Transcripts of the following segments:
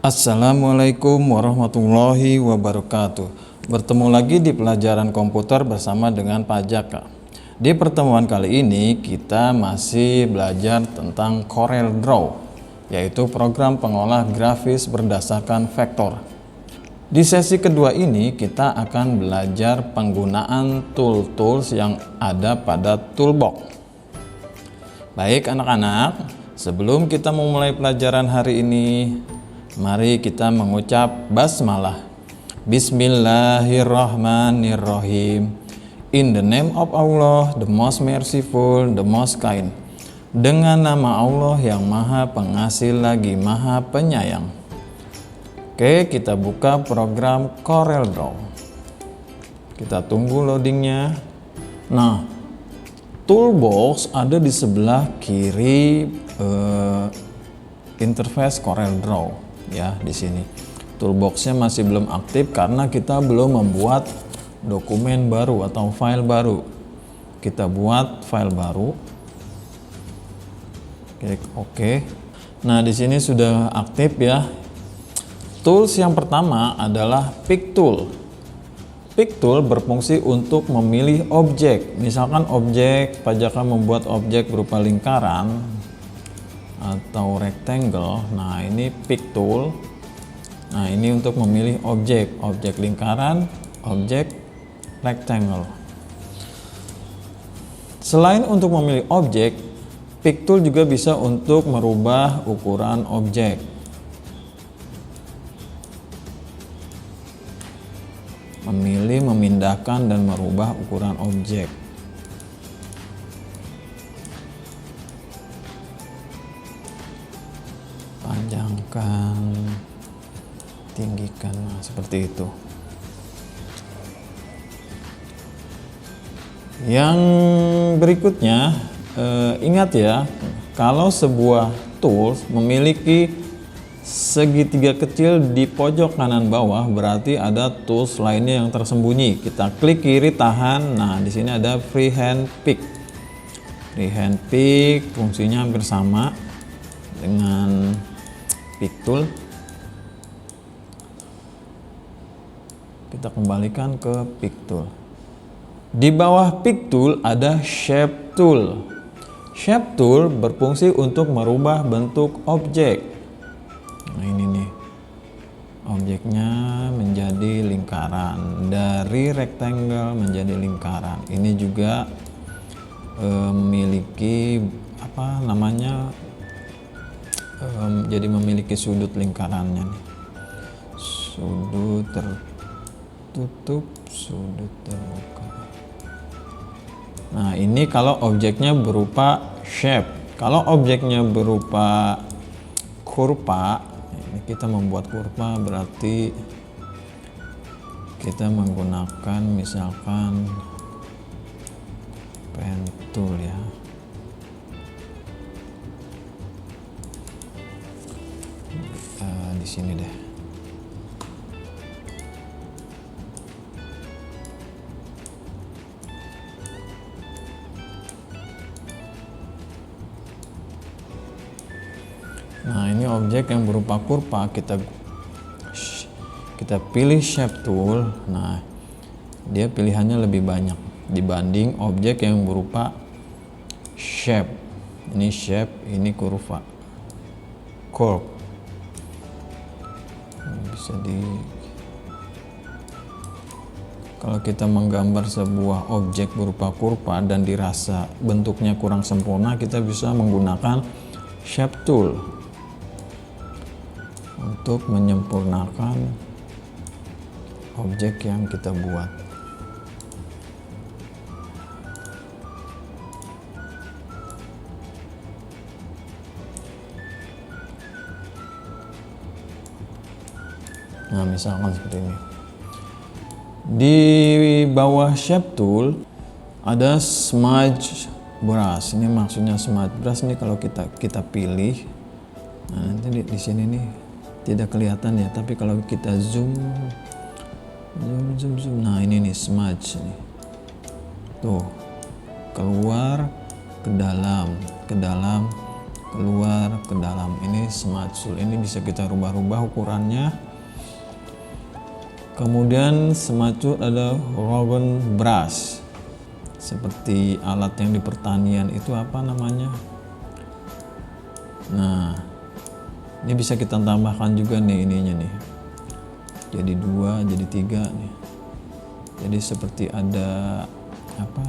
Assalamualaikum warahmatullahi wabarakatuh. Bertemu lagi di pelajaran komputer bersama dengan Pak Jaka. Di pertemuan kali ini kita masih belajar tentang CorelDRAW, yaitu program pengolah grafis berdasarkan vektor. Di sesi kedua ini kita akan belajar penggunaan tools yang ada pada toolbox. Baik anak-anak, sebelum kita memulai pelajaran hari ini, mari kita mengucap basmalah. Bismillahirrahmanirrahim. In the name of Allah, the most merciful, the most kind. Dengan nama Allah yang maha pengasih lagi maha penyayang. Oke, kita buka program CorelDRAW. Kita tunggu loadingnya. Nah, toolbox ada di sebelah kiri interface CorelDRAW ya. Di sini toolboxnya masih belum aktif karena kita belum membuat dokumen baru atau file baru. Kita buat file baru. Klik OK. Nah, di sini sudah aktif ya. Tools yang pertama adalah Pick Tool. Pick Tool berfungsi untuk memilih objek. Misalkan objek, Pak Jaka membuat objek berupa lingkaran atau rectangle. Nah, ini Pick Tool. Nah, ini untuk memilih objek lingkaran, objek rectangle. Selain untuk memilih objek, Pick Tool juga bisa untuk merubah ukuran objek. Memilih, memindahkan, dan merubah ukuran objek. Panjangkan, tinggikan, nah, seperti itu. Yang berikutnya, ingat ya, kalau sebuah tools memiliki segitiga kecil di pojok kanan bawah, berarti ada tools lainnya yang tersembunyi. Kita klik kiri, tahan. Nah, di sini ada freehand pick. Freehand pick fungsinya hampir sama dengan pick tool. Kita kembalikan ke pick tool. Di bawah pick tool ada shape tool. Shape tool berfungsi untuk merubah bentuk objek. Nah, ini nih, objeknya menjadi lingkaran, dari rectangle menjadi lingkaran. Ini juga memiliki apa namanya, jadi memiliki sudut lingkarannya nih. Sudut tertutup, sudut terbuka. Nah, ini kalau objeknya berupa shape. Kalau objeknya berupa kurva, ini kita membuat kurva, berarti kita menggunakan misalkan pen tool ya. Di sini deh. Nah, ini objek yang berupa kurva, kita pilih shape tool. Nah, dia pilihannya lebih banyak dibanding objek yang berupa shape. Ini shape, ini kurva, curve. Bisa kalau kita menggambar sebuah objek berupa kurva dan dirasa bentuknya kurang sempurna, kita bisa menggunakan shape tool untuk menyempurnakan objek yang kita buat. Nah, misalkan seperti ini. Di bawah shape tool ada smudge brush. Ini maksudnya smudge brush nih, kalau kita pilih. Nah, nanti di sini nih tidak kelihatan ya, tapi kalau kita zoom. Nah, ini nih smudge nih. Tuh, keluar ke dalam keluar ke dalam. Ini Smart Tool, ini bisa kita rubah-rubah ukurannya. Kemudian Smart Tool ada Rogan Brush, seperti alat yang di pertanian itu apa namanya. Nah, ini bisa kita tambahkan juga nih ininya nih, jadi 2 jadi 3 nih, jadi seperti ada apa,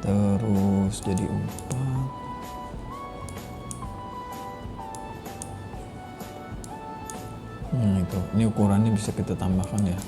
terus jadi 4. Nah itu, ini ukurannya bisa kita tambahkan ya.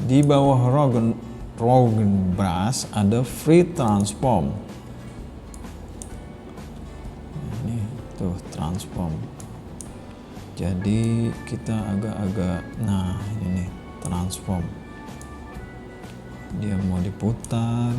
Di bawah Rogan Brush ada Free Transform. Ini tuh transform. Jadi kita agak-agak, nah ini nih transform. Dia mau diputar,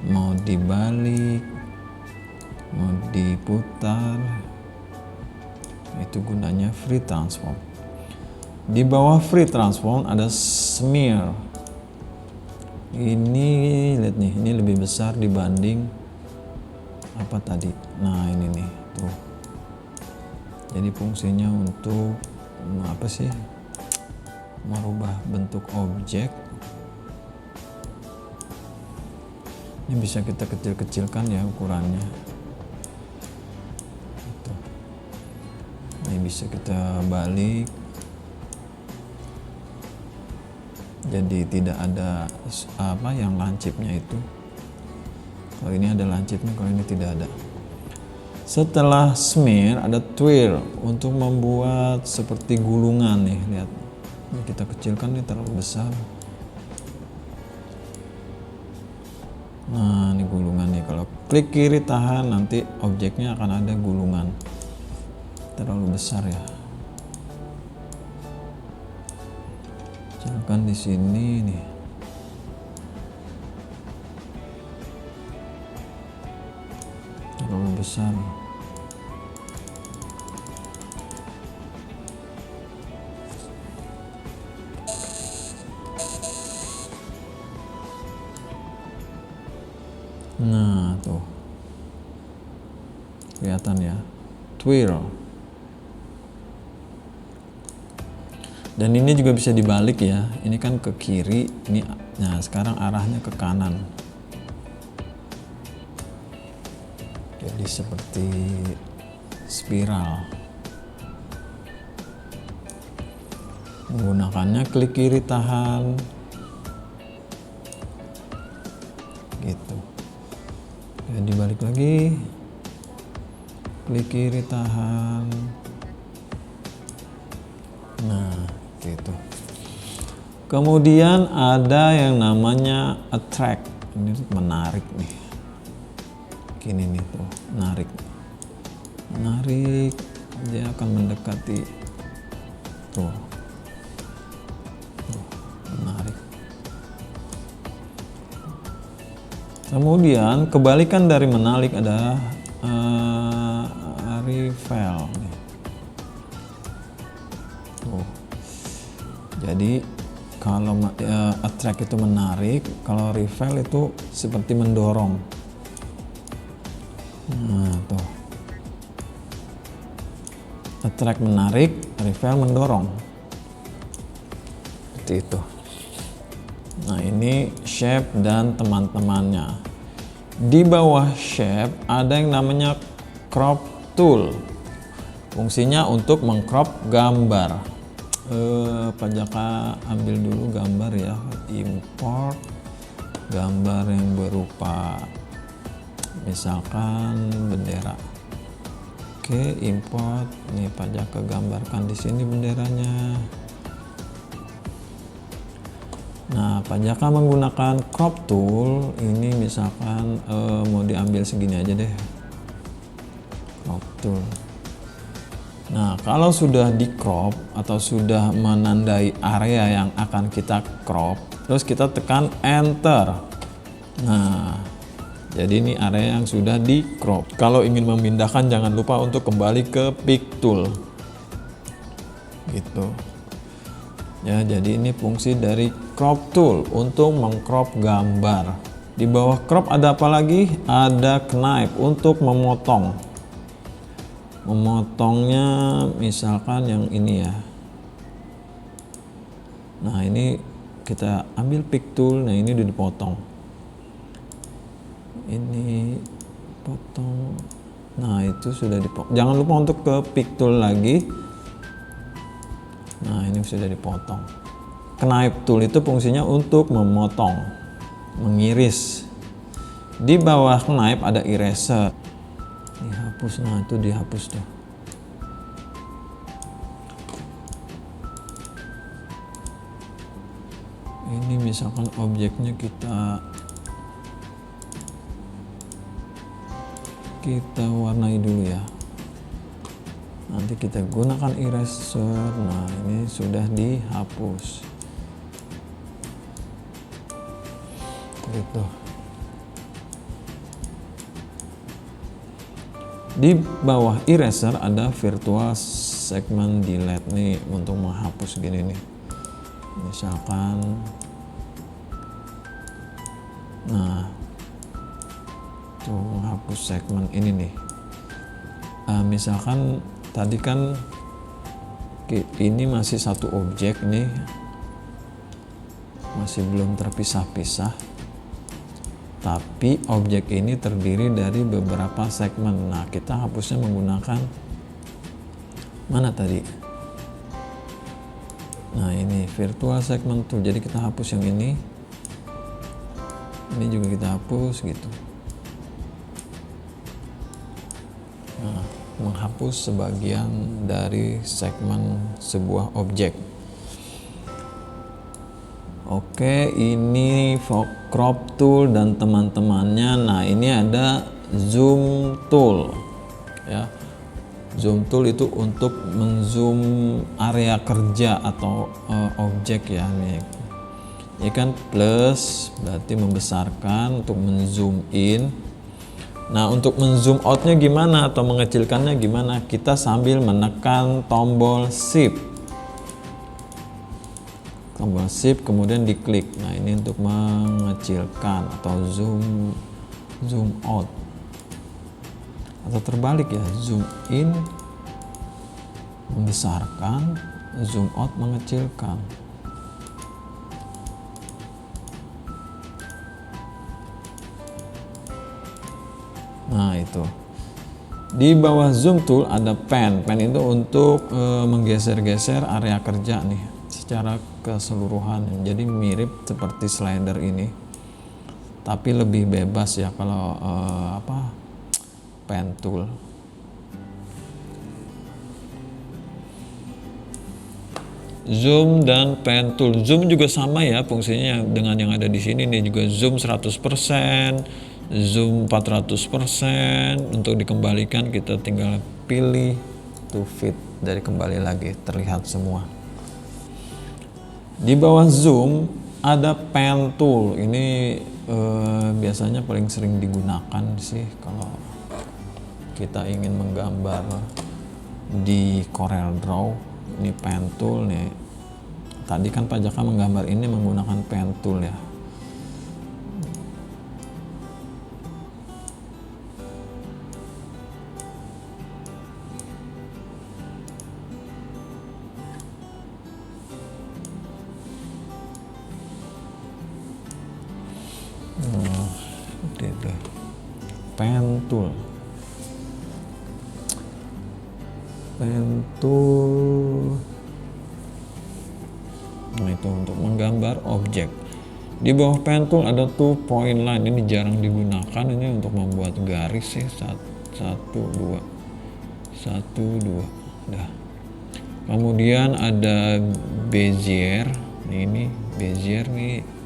mau dibalik, mau diputar, itu gunanya Free Transform. Di bawah Free Transform ada Smear. Ini lihat nih, ini lebih besar dibanding apa tadi. Nah ini nih tuh, jadi fungsinya untuk apa sih, merubah bentuk objek. Ini bisa kita kecil-kecilkan ya ukurannya. Ini bisa kita balik, jadi tidak ada apa yang lancipnya itu. Kalau ini ada lancipnya, kalau ini tidak ada. Setelah smear ada twirl untuk membuat seperti gulungan nih, lihat. Ini kita kecilkan, ini terlalu besar. Nah ini gulungan nih, kalau klik kiri tahan nanti objeknya akan ada gulungan. Terlalu besar ya. Kecilkan di sini nih. Terlalu besar. Nah tuh kelihatan ya, twirl. Dan ini juga bisa dibalik ya, ini kan ke kiri, ini nah sekarang arahnya ke kanan, jadi seperti spiral. Menggunakannya klik kiri tahan gitu. Jadi balik lagi, klik kiri tahan. Nah gitu. Kemudian ada yang namanya attract, ini menarik nih. Gini nih tuh, menarik, dia akan mendekati tuh, menarik. Kemudian kebalikan dari menarik ada repel. Tuh. Jadi kalau attract itu menarik, kalau repel itu seperti mendorong. Nah tuh, attract menarik, repel mendorong, seperti itu. Nah ini shape dan teman-temannya. Di bawah shape ada yang namanya crop tool. Fungsinya untuk mengcrop gambar. Pak Jaka ambil dulu gambar ya, import gambar yang berupa misalkan bendera. Oke, import. Nih Pak Jaka gambarkan di sini benderanya. Nah, Pak Jaka menggunakan crop tool. Ini misalkan mau diambil segini aja deh. Crop tool. Nah, kalau sudah di crop atau sudah menandai area yang akan kita crop, terus kita tekan enter. Nah, jadi ini area yang sudah di crop. Kalau ingin memindahkan jangan lupa untuk kembali ke pick tool. Gitu. Ya, jadi ini fungsi dari crop tool untuk mengcrop gambar. Di bawah crop ada apa lagi? Ada knife untuk memotong. Memotongnya misalkan yang ini ya. Nah, ini kita ambil pick tool. Nah, ini udah dipotong. Ini potong. Nah, itu sudah dipotong. Jangan lupa untuk ke pick tool lagi. Nah, ini sudah dipotong. Knife tool itu fungsinya untuk memotong, mengiris. Di bawah knife ada eraser. Dihapus, nah itu dihapus tuh. Ini misalkan objeknya kita warnai dulu ya. Nanti kita gunakan eraser. Nah, ini sudah dihapus. Gitu. Di bawah eraser ada virtual segment delete nih untuk menghapus gini nih. Misalkan, nah, tuh menghapus segmen ini nih. Misalkan tadi kan ini masih satu objek nih, masih belum terpisah-pisah, tapi objek ini terdiri dari beberapa segmen. Nah, kita hapusnya menggunakan mana tadi? Nah, ini virtual segment tool. Jadi kita hapus yang ini juga kita hapus gitu. Nah, menghapus sebagian dari segmen sebuah objek. Oke, ini crop tool dan teman-temannya. Nah, ini ada zoom tool ya. Zoom tool itu untuk menzoom area kerja atau objek ya nih. Ini kan plus berarti membesarkan untuk menzoom in. Nah, untuk menzoom outnya gimana atau mengecilkannya gimana? Kita sambil menekan tombol shift. Tombol shift kemudian diklik. Nah, ini untuk mengecilkan atau zoom out. Atau terbalik ya, zoom in membesarkan, zoom out mengecilkan. Nah, itu. Di bawah zoom tool ada pen. Pen itu untuk menggeser-geser area kerja nih secara keseluruhan. Jadi mirip seperti slider ini. Tapi lebih bebas ya kalau pen tool. Zoom dan pen tool. Zoom juga sama ya fungsinya dengan yang ada di sini nih, juga zoom 100%, zoom 400%. Untuk dikembalikan kita tinggal pilih to fit, dari kembali lagi terlihat semua. Di bawah zoom ada pen tool. Ini biasanya paling sering digunakan sih kalau kita ingin menggambar di Corel Draw. Ini pen tool nih. Tadi kan Pak Jaka menggambar ini menggunakan pen tool ya. Itu pen tool. Nah, itu untuk menggambar objek. Di bawah pen tool ada 2-point line. Ini jarang digunakan. Ini untuk membuat garis ya. 1, 2. Dah. Kemudian ada Bezier. Ini Bezier nih.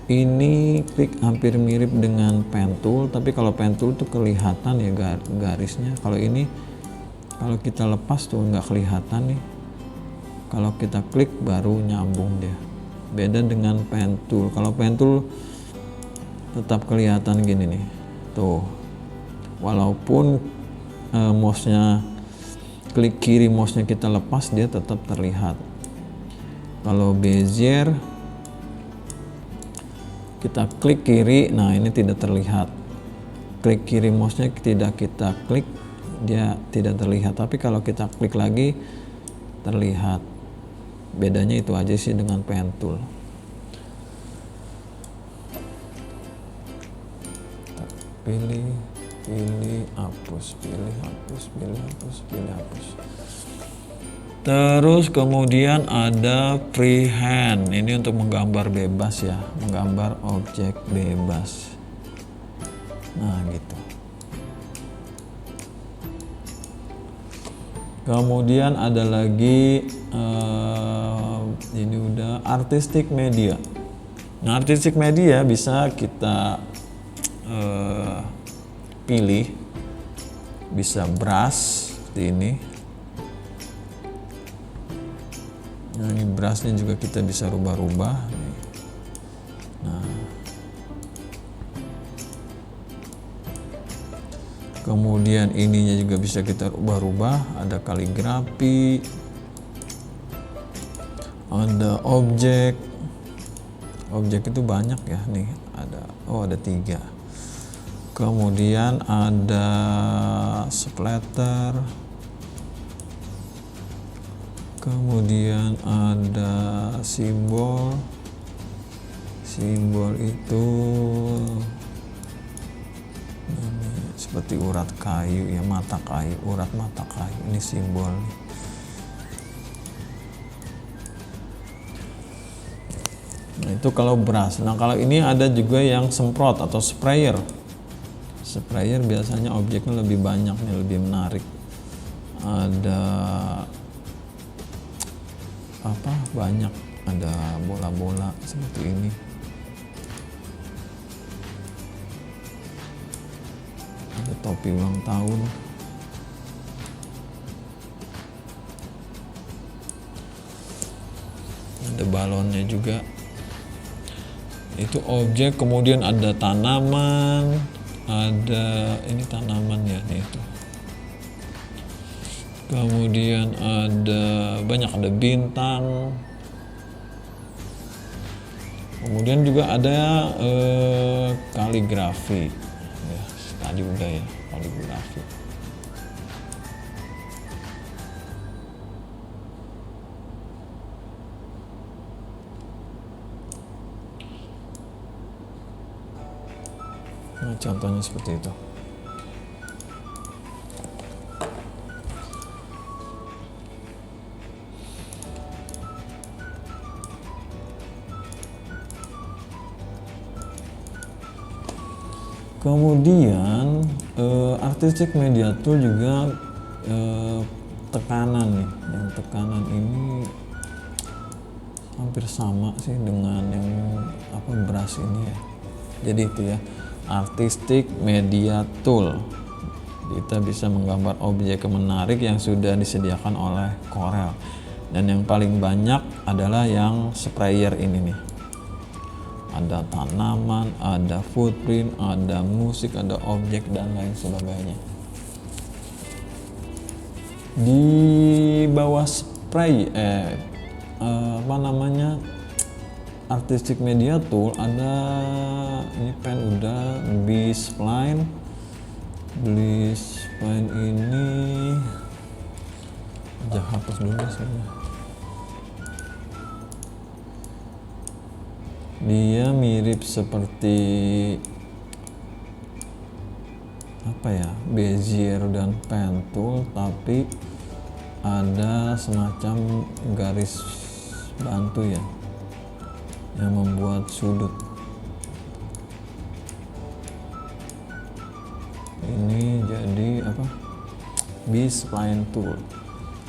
Ini klik hampir mirip dengan pen tool, tapi kalau pen tool tuh kelihatan ya garisnya. Kalau ini, kalau kita lepas tuh nggak kelihatan nih. Kalau kita klik baru nyambung dia. Beda dengan pen tool. Kalau pen tool tetap kelihatan gini nih. Tuh. Walaupun mouse-nya klik kiri, mouse-nya kita lepas, dia tetap terlihat. Kalau Bezier kita klik kiri, nah ini tidak terlihat. Klik kiri mouse-nya tidak kita klik, dia tidak terlihat. Tapi kalau kita klik lagi terlihat. Bedanya itu aja sih dengan pen tool. Pilih, hapus, pilih, hapus, pilih, hapus, pilih, hapus. Terus kemudian ada freehand, ini untuk menggambar bebas ya, menggambar objek bebas. Nah gitu. Kemudian ada lagi ini udah artistic media. Nah artistic media bisa kita pilih, bisa brush seperti ini. Nah ini brushnya juga kita bisa rubah-rubah. Nah, kemudian ininya juga bisa kita rubah-rubah. Ada kaligrafi, ada objek. Objek itu banyak ya nih. Ada 3. Kemudian ada splatter. Kemudian ada simbol. Simbol itu ini seperti urat kayu ya, mata kayu, urat mata kayu. Ini simbol nih. Nah itu kalau brush. Nah kalau ini ada juga yang semprot atau sprayer. Sprayer biasanya objeknya lebih banyak nih, lebih menarik. Ada banyak, ada bola-bola seperti ini. Ada topi ulang tahun. Ada balonnya juga. Itu objek. Kemudian ada tanaman, ada ini tanaman ya nih itu. Kemudian ada bintang. Kemudian juga ada kaligrafi ya, tadi udah ya, kaligrafi. Nah contohnya seperti itu. Kemudian artistic media tool juga tekanan nih. Yang tekanan ini hampir sama sih dengan yang brush ini ya. Jadi itu ya, artistic media tool. Kita bisa menggambar objek menarik yang sudah disediakan oleh Corel. Dan yang paling banyak adalah yang sprayer ini nih. Ada tanaman, ada footprint, ada musik, ada objek dan lain sebagainya. Di bawah spray artistic media tool ada ini pen udah, B-spline. B-spline ini hapus dulu saja. Dia mirip seperti Bezier dan pen tool, tapi ada semacam garis bantu ya yang membuat sudut. Ini jadi B-spline tool.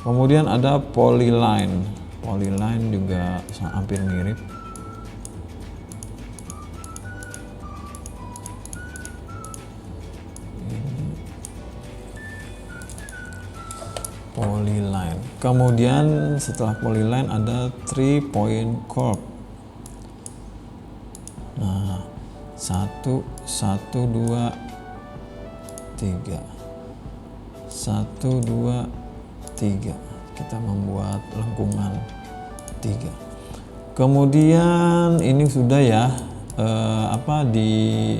Kemudian ada polyline. Polyline juga hampir mirip. Polyline. Kemudian setelah polyline ada 3-point curve. Nah, 1, 2, 3. 1, 2, 3. Kita membuat lengkungan 3. Kemudian ini sudah ya di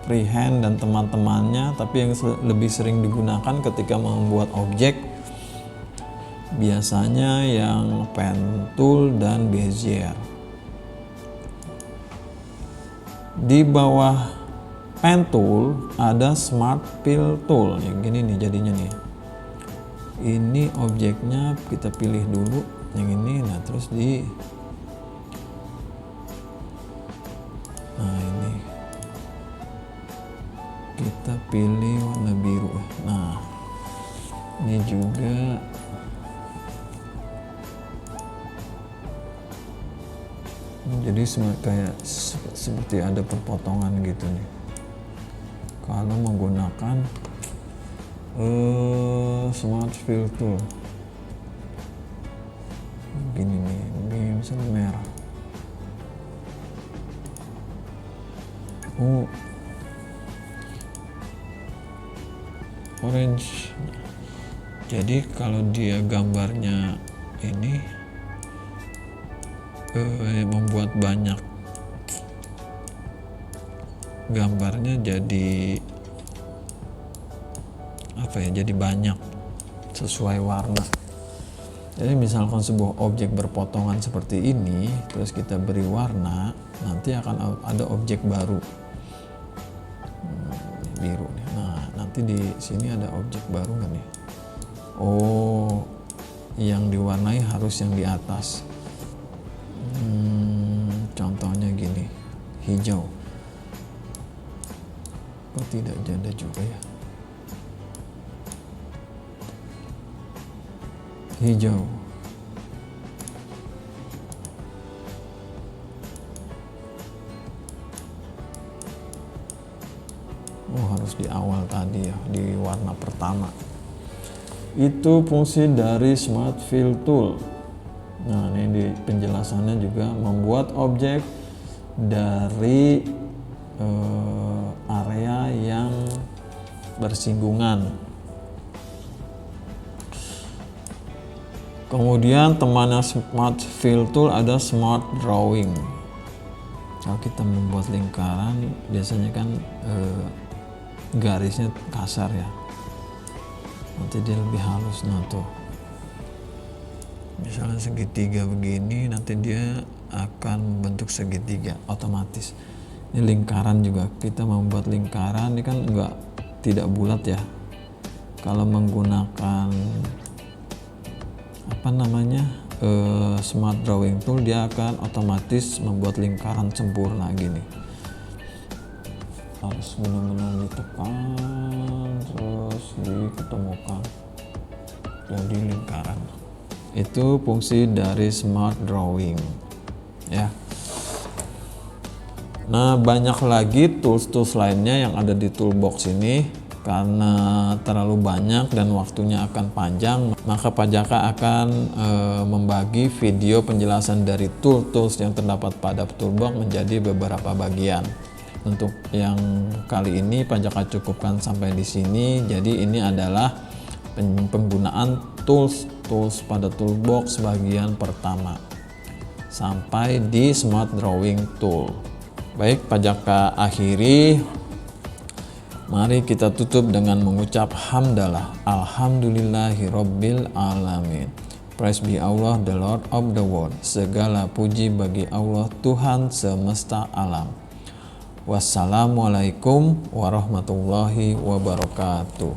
freehand dan teman-temannya, tapi yang lebih sering digunakan ketika membuat objek biasanya yang pen tool dan bezier. Di bawah pen tool ada smart fill tool yang gini nih jadinya nih. Ini objeknya kita pilih dulu yang ini, nah terus ini kita pilih warna biru. Nah ini juga jadi kayak seperti ada perpotongan gitu nih kalau menggunakan smart fill tool. Gini nih, ini misalnya merah, orange. Jadi kalau dia gambarnya ini membuat banyak gambarnya jadi jadi banyak sesuai warna. Jadi misalkan sebuah objek berpotongan seperti ini, terus kita beri warna, nanti akan ada objek baru biru nih. Nah nanti di sini ada objek baru nggak nih? Oh, yang diwarnai harus yang di atas. Contohnya gini, hijau. Kok tidak janda juga ya? Hijau. Harus di awal tadi ya, di warna pertama. Itu fungsi dari smart fill tool. Nah ini di penjelasannya juga membuat objek dari area yang bersinggungan. Kemudian temannya smart fill tool ada smart drawing. Kalau kita membuat lingkaran biasanya kan garisnya kasar ya, nanti dia lebih halus. Nah tuh misalnya segitiga begini, nanti dia akan membentuk segitiga otomatis. Ini lingkaran juga, kita membuat lingkaran ini kan tidak bulat ya. Kalau menggunakan smart drawing tool, dia akan otomatis membuat lingkaran sempurna gini. Harus benar-benar ditekan terus diketemukan jadi lingkaran. Itu fungsi dari smart drawing ya. Nah banyak lagi tools-tools lainnya yang ada di toolbox ini. Karena terlalu banyak dan waktunya akan panjang, maka Pajaka akan membagi video penjelasan dari tools yang terdapat pada toolbox menjadi beberapa bagian. Untuk yang kali ini Pajaka cukupkan sampai di sini. Jadi ini adalah penggunaan tools pada toolbox bagian pertama sampai di smart drawing tool. Baik, Pajaka akhiri. Mari kita tutup dengan mengucap hamdalah. Alhamdulillahirabbil alamin. Praise be Allah, the Lord of the world. Segala puji bagi Allah, Tuhan semesta alam. Wassalamualaikum warahmatullahi wabarakatuh.